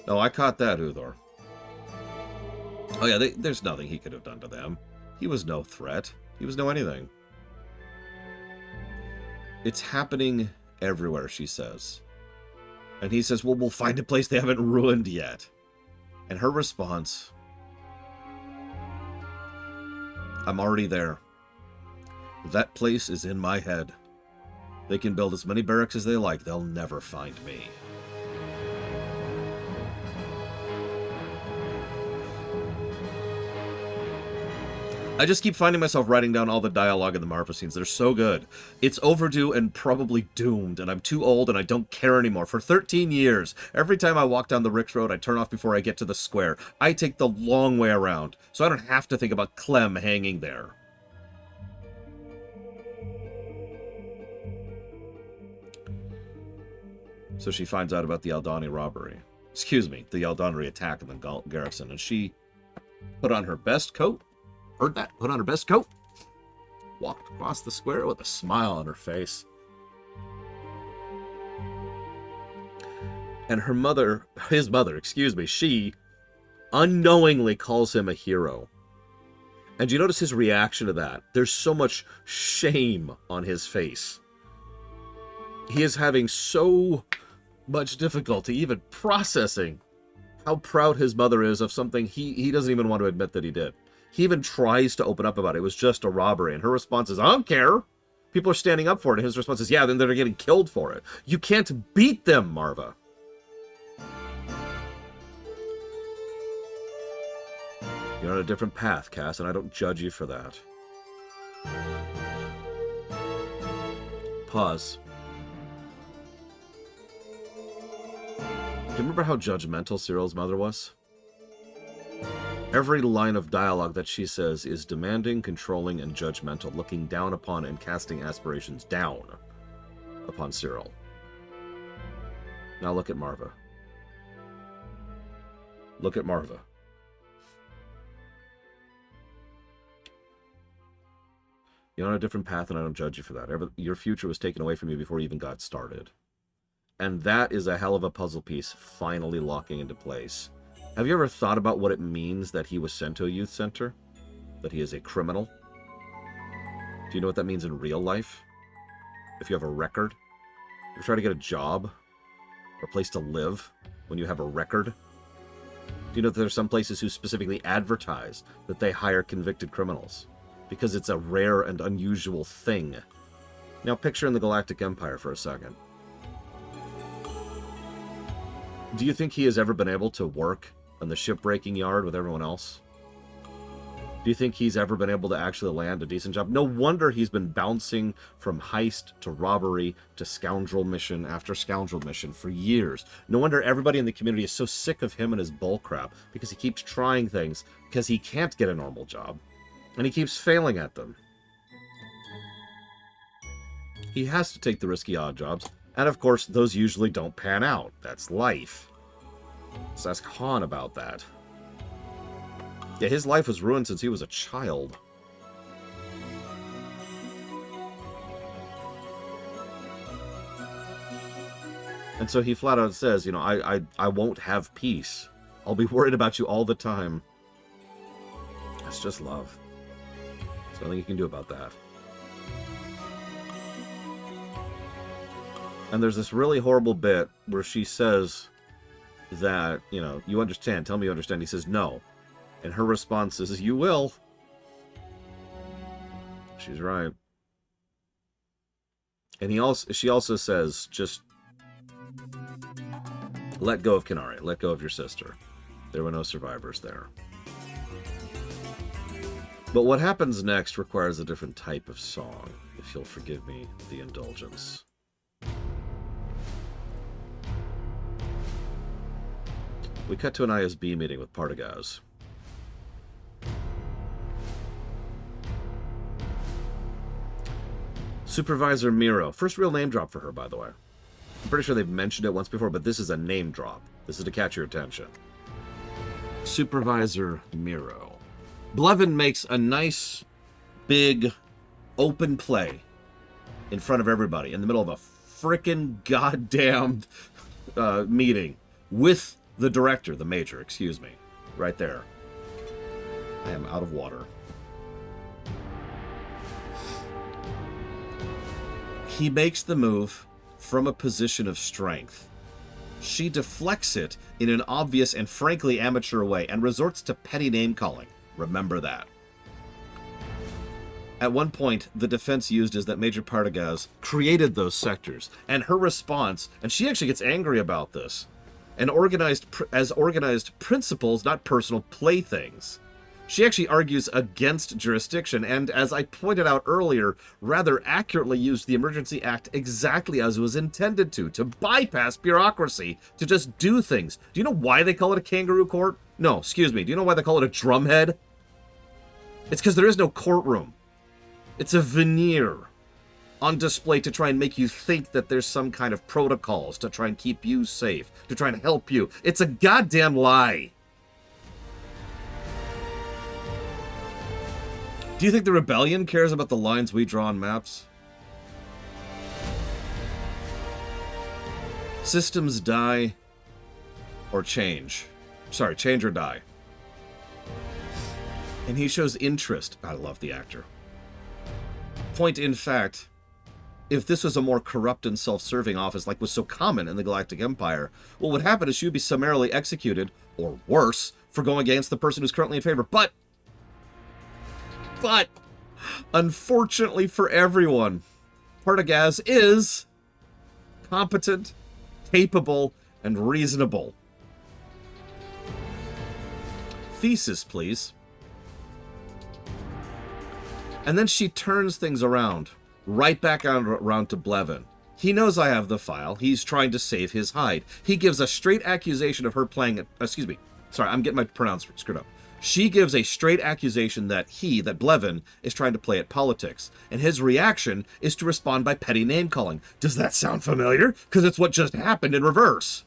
No, I caught that, Uthor. Oh yeah, there's nothing he could have done to them. He was no threat. He was no anything. It's happening everywhere, she says. And he says, well, we'll find a place they haven't ruined yet. And her response... I'm already there. That place is in my head. They can build as many barracks as they like. They'll never find me. I just keep finding myself writing down all the dialogue in the Maarva scenes. They're so good. It's overdue and probably doomed, and I'm too old and I don't care anymore. For 13 years, every time I walk down the Rick's Road, I turn off before I get to the square. I take the long way around, so I don't have to think about Clem hanging there. So she finds out about the Aldhani robbery. Excuse me, the Aldhani attack in the garrison, and she put on her best coat. Heard that? Put on her best coat. Walked across the square with a smile on her face. And her mother, his mother, excuse me, she unknowingly calls him a hero. And you notice his reaction to that? There's so much shame on his face. He is having so much difficulty even processing how proud his mother is of something he doesn't even want to admit that he did. He even tries to open up about it. It was just a robbery. And her response is, I don't care. People are standing up for it. And his response is, yeah, then they're getting killed for it. You can't beat them, Maarva. You're on a different path, Cass, and I don't judge you for that. Pause. Do you remember how judgmental Syril's mother was? Every line of dialogue that she says is demanding, controlling, and judgmental, looking down upon and casting aspirations down upon Syril. Now look at Maarva. Look at Maarva. You're on a different path, and I don't judge you for that. Your future was taken away from you before you even got started. And that is a hell of a puzzle piece finally locking into place. Have you ever thought about what it means that he was sent to a youth center? That he is a criminal? Do you know what that means in real life? If you have a record? If you try to get a job? Or a place to live when you have a record? Do you know that there are some places who specifically advertise that they hire convicted criminals? Because it's a rare and unusual thing. Now picture in the Galactic Empire for a second. Do you think he has ever been able to work in the shipbreaking yard with everyone else? Do you think he's ever been able to actually land a decent job? No wonder he's been bouncing from heist to robbery to scoundrel mission after scoundrel mission for years. No wonder everybody in the community is so sick of him and his bullcrap, because he keeps trying things because he can't get a normal job. And he keeps failing at them. He has to take the risky odd jobs. And of course, those usually don't pan out. That's life. Let's ask Han about that. Yeah, his life was ruined since he was a child. And so he flat out says, you know, I won't have peace. I'll be worried about you all the time. That's just love. There's nothing you can do about that. And there's this really horrible bit where she says that, you know, you understand. Tell me you understand. He says, no. And her response is, you will. She's right. And she also says, just let go of Kenari. Let go of your sister. There were no survivors there. But what happens next requires a different type of song, if you'll forgive me the indulgence. We cut to an ISB meeting with Partagaz. Supervisor Miro. First real name drop for her, by the way. I'm pretty sure they've mentioned it once before, but this is a name drop. This is to catch your attention. Supervisor Miro. Blevin makes a nice, big, open play in front of everybody in the middle of a frickin' goddamn meeting with the director, the major, excuse me, right there. I am out of water. He makes the move from a position of strength. She deflects it in an obvious and frankly amateur way and resorts to petty name-calling. Remember that. At one point, the defense used is that Major Partagaz created those sectors, and her response, and she actually gets angry about this, and organized principles, not personal playthings. She actually argues against jurisdiction, and as I pointed out earlier, rather accurately used the Emergency Act exactly as it was intended to bypass bureaucracy, to just do things. Do you know why they call it a kangaroo court? No, excuse me. Do you know why they call it a drumhead? It's because there is no courtroom. It's a veneer on display to try and make you think that there's some kind of protocols to try and keep you safe, to try and help you. It's a goddamn lie. Do you think the rebellion cares about the lines we draw on maps? Systems die or change. Sorry, change or die. And he shows interest. I love the actor. Point in fact, if this was a more corrupt and self-serving office like was so common in the Galactic Empire, what would happen is she would be summarily executed, or worse, for going against the person who's currently in favor. But, unfortunately for everyone, Partagaz is competent, capable, and reasonable. Thesis, please. And then she turns things around, right back around to Blevin. He knows I have the file. He's trying to save his hide. He gives a straight accusation of her playing... Excuse me. Sorry, I'm getting my pronouns screwed up. She gives a straight accusation that Blevin, is trying to play at politics, and his reaction is to respond by petty name-calling. Does that sound familiar? Because it's what just happened in reverse.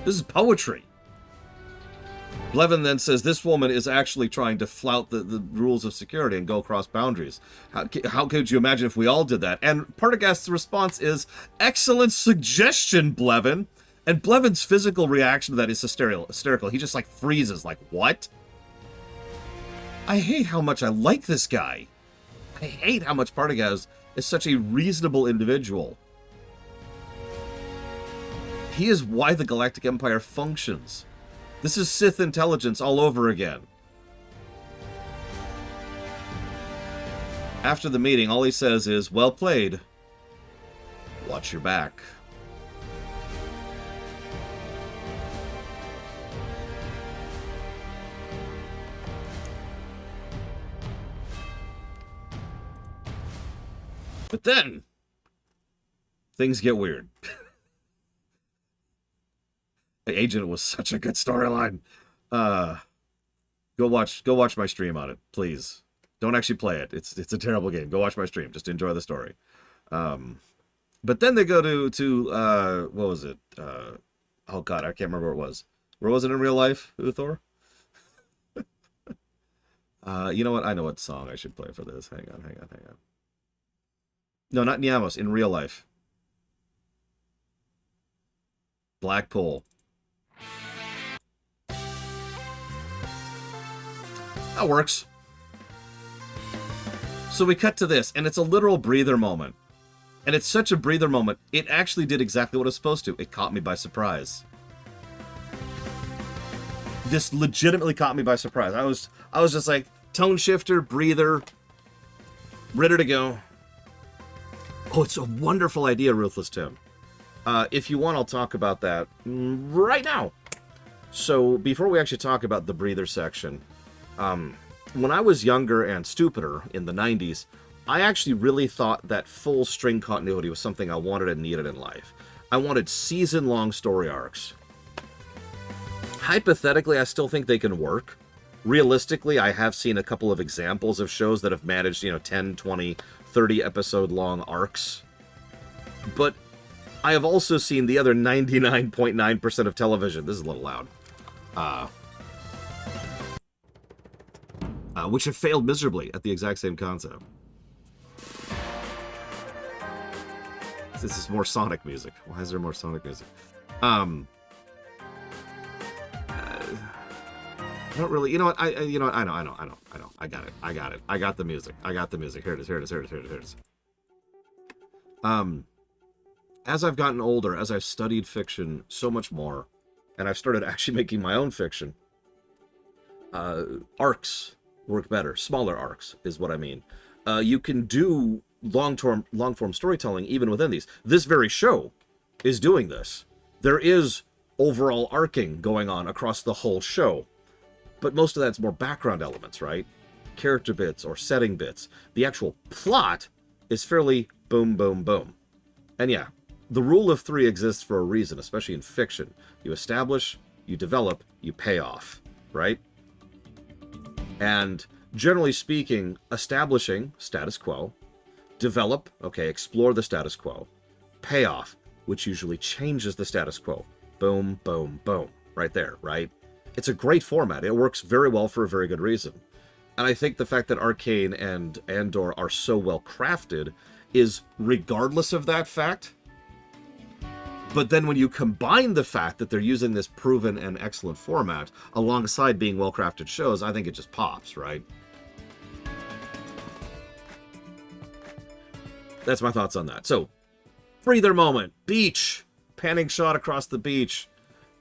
This is poetry. Blevin then says this woman is actually trying to flout the rules of security and go across boundaries. How could you imagine if we all did that? And Partagast's response is, excellent suggestion, Blevin. And Blevin's physical reaction to that is hysterical. He just, like, freezes, like, what? I hate how much I like this guy. I hate how much Partagaz is such a reasonable individual. He is why the Galactic Empire functions. This is Sith intelligence all over again. After the meeting, all he says is, well played. Watch your back. But then, things get weird. Agent was such a good storyline. Go watch my stream on it, please. Don't actually play it. It's a terrible game. Go watch my stream. Just enjoy the story. But then they go to what was it? Oh god, I can't remember where it was. Where was it in real life, Uthor? You know what? I know what song I should play for this. Hang on. No, not Niamos, in real life. Blackpool. That works. So we cut to this, and it's a literal breather moment. And it's such a breather moment, it actually did exactly what it was supposed to. It caught me by surprise. This legitimately caught me by surprise. I was just like, tone shifter, breather, ready to go. Oh, it's a wonderful idea, Ruthless Tim. If you want, I'll talk about that right now. So, before we actually talk about the breather section, when I was younger and stupider in the 90s, I actually really thought that full string continuity was something I wanted and needed in life. I wanted season-long story arcs. Hypothetically, I still think they can work. Realistically, I have seen a couple of examples of shows that have managed, 10, 20, 30 episode long arcs. But I have also seen the other 99.9% of television. This is a little loud. Which have failed miserably at the exact same concept. This is more Sonic music. Why is there more Sonic music? Not really. You know what? I know. I got it. I got the music. Here it is. As I've gotten older, as I've studied fiction so much more, and I've started actually making my own fiction, arcs work better. Smaller arcs is what I mean. You can do long-form storytelling even within these. This very show is doing this. There is overall arcing going on across the whole show, but most of that's more background elements, right? Character bits or setting bits. The actual plot is fairly boom, boom, boom. And yeah, the rule of three exists for a reason, especially in fiction. You establish, you develop, you pay off, right? And generally speaking, establishing, status quo, develop, okay, explore the status quo, pay off, which usually changes the status quo. Boom, boom, boom, right there, right? It's a great format. It works very well for a very good reason. And I think the fact that Arcane and Andor are so well crafted is regardless of that fact. But then when you combine the fact that they're using this proven and excellent format alongside being well-crafted shows, I think it just pops, right? That's my thoughts on that. So, breather moment. Beach. Panning shot across the beach.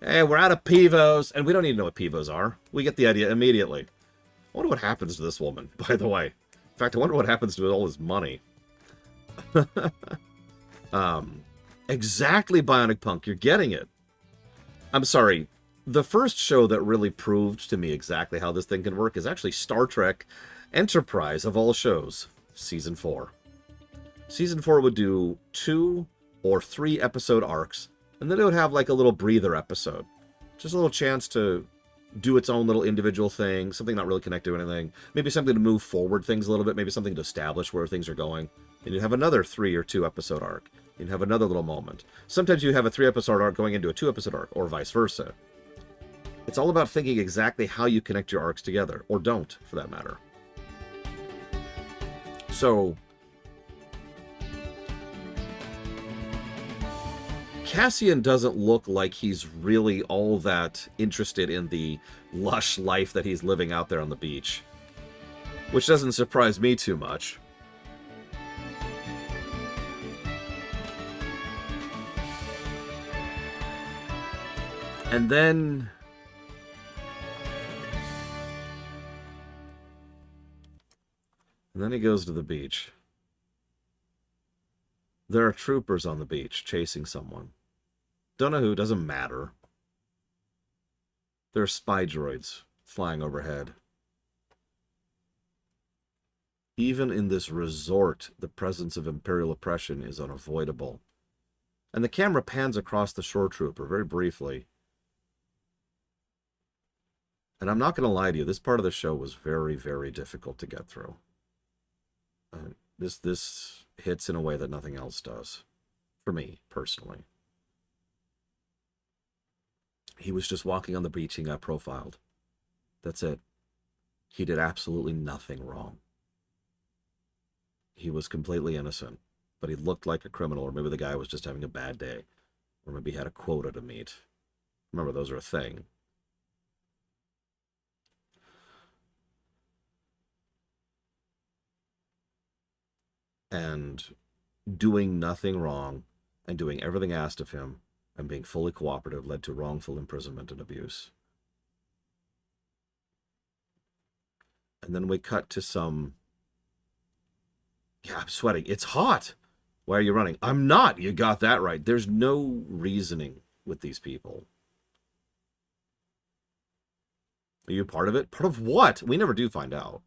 Hey, we're out of pivos. And we don't need to know what pivos are. We get the idea immediately. I wonder what happens to this woman, by the way. In fact, I wonder what happens to all his money. Exactly, Bionic Punk. You're getting it. I'm sorry. The first show that really proved to me exactly how this thing can work is actually Star Trek Enterprise, of all shows. Season 4. Season 4 would do 2 or 3 episode arcs, and then it would have like a little breather episode. Just a little chance to do its own little individual thing, something not really connected to anything. Maybe something to move forward things a little bit, maybe something to establish where things are going. And you have another 3 or 2 episode arc. You'd have another little moment. Sometimes you have a 3 episode arc going into a 2 episode arc, or vice versa. It's all about thinking exactly how you connect your arcs together, or don't, for that matter. So, Cassian doesn't look like he's really all that interested in the lush life that he's living out there on the beach, which doesn't surprise me too much. And then he goes to the beach. There are troopers on the beach chasing someone. Don't know who, doesn't matter. There are spy droids flying overhead. Even in this resort, the presence of Imperial oppression is unavoidable. And the camera pans across the shore trooper very briefly. And I'm not going to lie to you, this part of the show was very, very difficult to get through. This hits in a way that nothing else does. For me, personally. He was just walking on the beach, he got profiled. That's it. He did absolutely nothing wrong. He was completely innocent, but he looked like a criminal, or maybe the guy was just having a bad day, or maybe he had a quota to meet. Remember, those are a thing. And doing nothing wrong and doing everything asked of him and being fully cooperative led to wrongful imprisonment and abuse. And then we cut to some... Yeah, I'm sweating. It's hot. Why are you running? I'm not. You got that right. There's no reasoning with these people. Are you part of it? Part of what? We never do find out.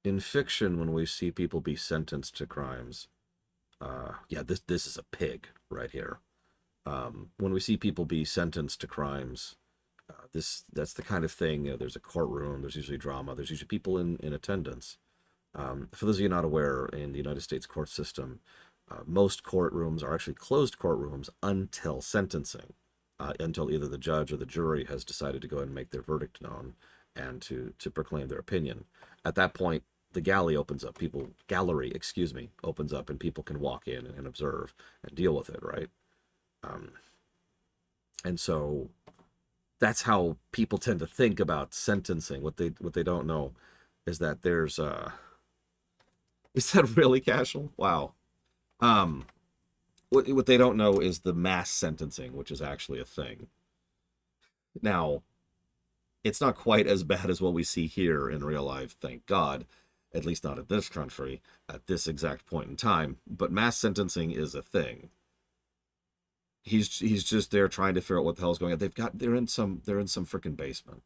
In fiction, when we see people be sentenced to crimes, yeah, this is a pig right here. When we see people be sentenced to crimes, that's the kind of thing. There's a courtroom. There's usually drama. There's usually people in attendance. For those of you not aware, in the United States court system, most courtrooms are actually closed courtrooms until sentencing, until either the judge or the jury has decided to go ahead and make their verdict known and to proclaim their opinion. At that point, the gallery opens up, opens up, and people can walk in and observe and deal with it, right? And so that's how people tend to think about sentencing. What they don't know is that there's is that really casual? Wow. What they don't know is the mass sentencing, which is actually a thing. Now, it's not quite as bad as what we see here in real life, thank God. At least not in this country, at this exact point in time. But mass sentencing is a thing. He's just there trying to figure out what the hell's going on. They're in some freaking basement.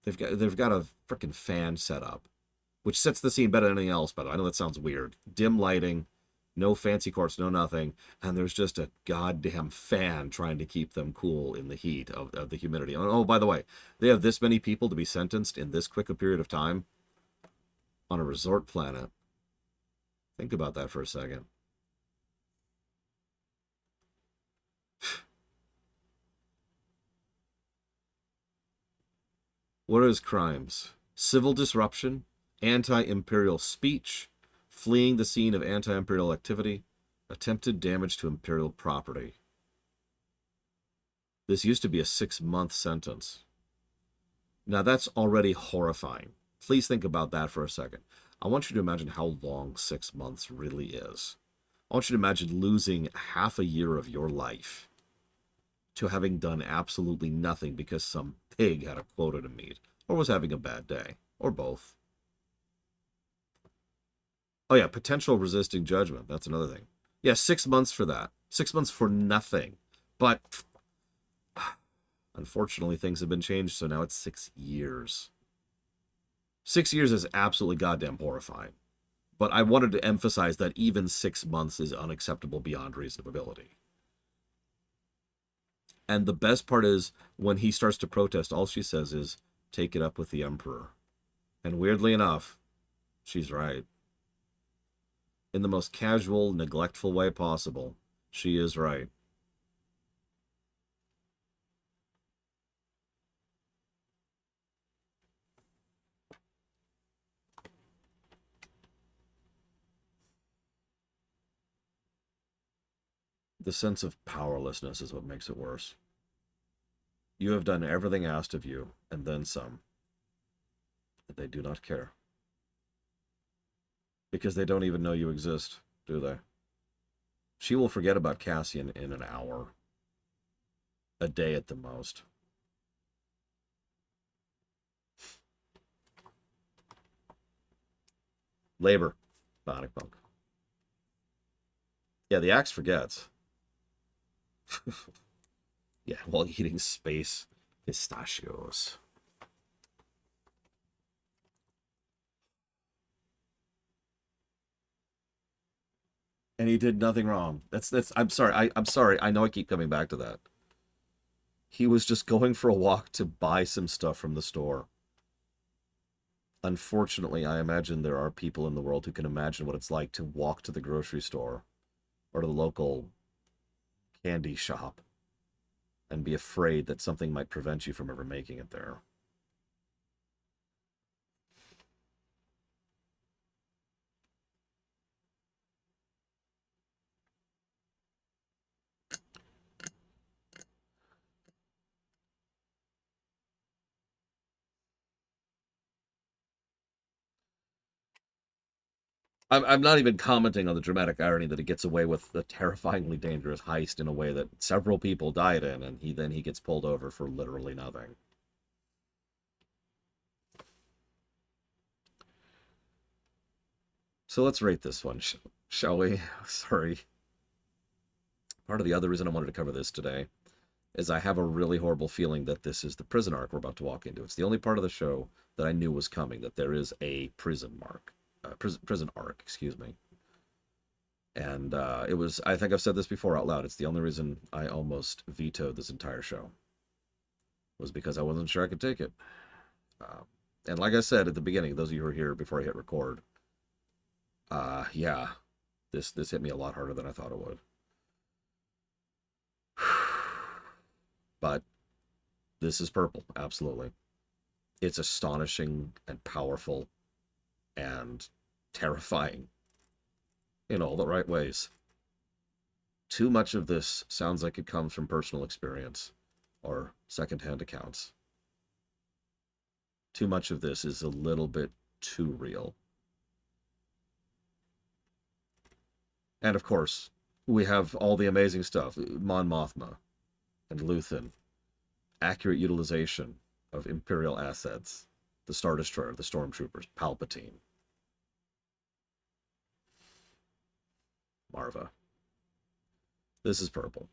They've got a freaking fan set up, which sets the scene better than anything else, by the way. I know that sounds weird. Dim lighting, no fancy courts, no nothing, and there's just a goddamn fan trying to keep them cool in the heat of the humidity. Oh, by the way, they have this many people to be sentenced in this quick a period of time on a resort planet. Think about that for a second. What are his crimes? Civil disruption, anti-imperial speech, fleeing the scene of anti-imperial activity, attempted damage to imperial property. This used to be a 6-month sentence. Now that's already horrifying. Please think about that for a second. I want you to imagine how long 6 months really is. I want you to imagine losing half a year of your life to having done absolutely nothing because some pig had a quota to meet, or was having a bad day, or both. Oh yeah, potential resisting judgment. That's another thing. Yeah, 6 months for that. 6 months for nothing. But unfortunately, things have been changed, so now it's 6 years. 6 years is absolutely goddamn horrifying. But I wanted to emphasize that even 6 months is unacceptable beyond reasonability. And the best part is when he starts to protest, all she says is, take it up with the Emperor. And weirdly enough, she's right. In the most casual, neglectful way possible, she is right. The sense of powerlessness is what makes it worse. You have done everything asked of you, and then some. And they do not care. Because they don't even know you exist, do they? She will forget about Cassian in an hour. A day at the most. Labor. Bionic Bunk. Yeah, the axe forgets. Yeah, while eating space pistachios. And he did nothing wrong. That's I'm sorry. I'm sorry. I know I keep coming back to that. He was just going for a walk to buy some stuff from the store. Unfortunately, I imagine there are people in the world who can imagine what it's like to walk to the grocery store or to the local candy shop and be afraid that something might prevent you from ever making it there. I'm not even commenting on the dramatic irony that he gets away with a terrifyingly dangerous heist in a way that several people died in, and he gets pulled over for literally nothing. So let's rate this one, shall we? Sorry. Part of the other reason I wanted to cover this today is I have a really horrible feeling that this is the prison arc we're about to walk into. It's the only part of the show that I knew was coming, that there is a prison arc, excuse me. And it was, I think I've said this before out loud, it's the only reason I almost vetoed this entire show, was because I wasn't sure I could take it. And like I said at the beginning, those of you who are here before I hit record, yeah, this hit me a lot harder than I thought it would. But this is purple, absolutely. It's astonishing and powerful and terrifying in all the right ways. Too much of this sounds like it comes from personal experience or secondhand accounts. Too much of this is a little bit too real. And of course, we have all the amazing stuff. Mon Mothma and Luthen. Accurate utilization of Imperial assets. The Star Destroyer, the Stormtroopers, Palpatine. Maarva. This is purple.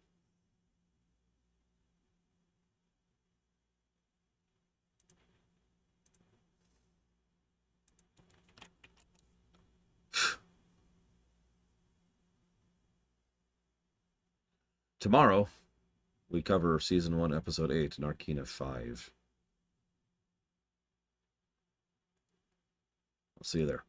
Tomorrow, we cover Season 1, Episode 8, Narkina 5. I'll see you there.